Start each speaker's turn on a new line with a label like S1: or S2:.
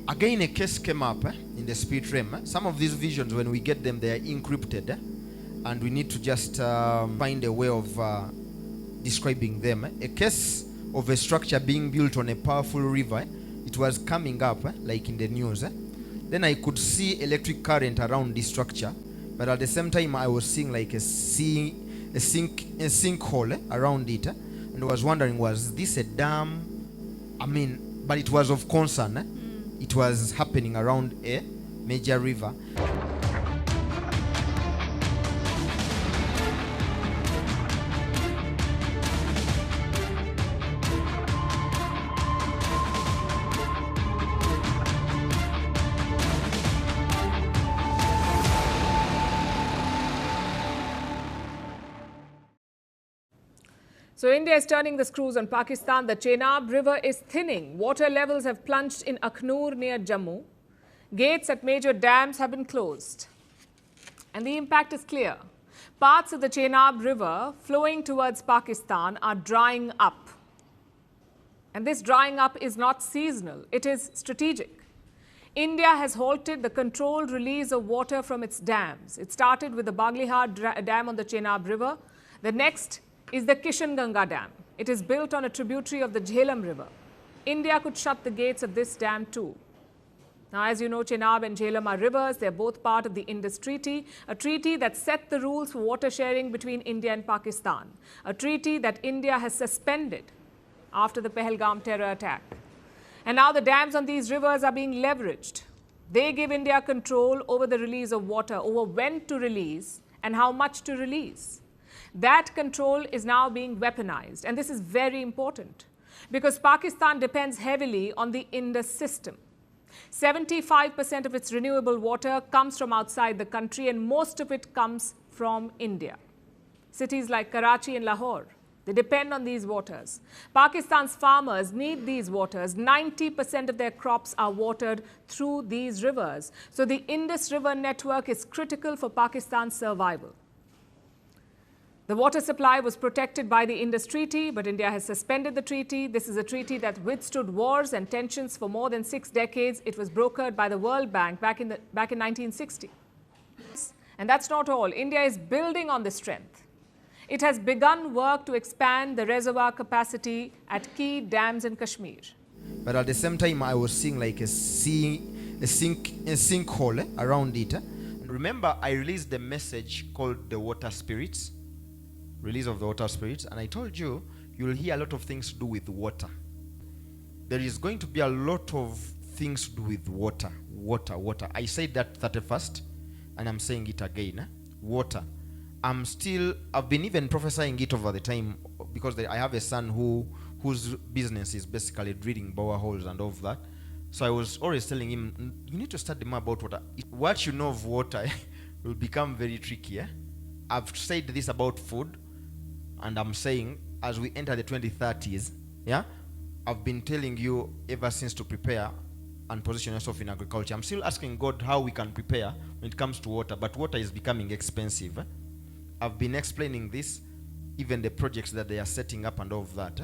S1: Again, a case came up in the spirit realm. Some of these visions, when we get them, they are encrypted, and we need to just find a way of describing them. A case of a structure being built on a powerful river. It was coming up like in the news. Then I could see electric current around this structure, but at the same time I was seeing like a sinkhole around it, and I was wondering, was this a dam? But it was of concern. It was happening around a major river.
S2: So India is turning the screws on Pakistan. The Chenab River is thinning. Water levels have plunged in Aknoor near Jammu. Gates at major dams have been closed. And the impact is clear. Parts of the Chenab River flowing towards Pakistan are drying up. And this drying up is not seasonal. It is strategic. India has halted the controlled release of water from its dams. It started with the Baglihar Dam on the Chenab River. The next is the Kishanganga Dam. It is built on a tributary of the Jhelum River. India could shut the gates of this dam too. Now, as you know, Chenab and Jhelum are rivers. They're both part of the Indus Treaty, a treaty that set the rules for water sharing between India and Pakistan, a treaty that India has suspended after the Pahalgam terror attack. And now the dams on these rivers are being leveraged. They give India control over the release of water, over when to release and how much to release. That control is now being weaponized, and this is very important because Pakistan depends heavily on the Indus system. 75% of its renewable water comes from outside the country, and most of it comes from India. Cities like Karachi and Lahore, they depend on these waters. Pakistan's farmers need these waters. 90% of their crops are watered through these rivers. So the Indus River network is critical for Pakistan's survival. The water supply was protected by the Indus Treaty, but India has suspended the treaty. This is a treaty that withstood wars and tensions for more than 6 decades. It was brokered by the World Bank back in 1960. And that's not all. India is building on this strength. It has begun work to expand the reservoir capacity at key dams in Kashmir.
S1: But at the same time, I was seeing like a sinkhole around it. Remember, I released the message called the water spirits. Release of the water spirits, and I told you you'll hear a lot of things to do with water. There is going to be a lot of things to do with water. I said that 31st, and I'm saying it again. Water. I've been even prophesying it over the time because I have a son whose business is basically drilling boreholes and all of that. So I was always telling him, you need to study more about water. What you know of water will become very tricky. I've said this about food. And I'm saying, as we enter the 2030s, I've been telling you ever since to prepare and position yourself in agriculture. I'm still asking God how we can prepare when it comes to water, but water is becoming expensive. I've been explaining this, even the projects that they are setting up and all of that.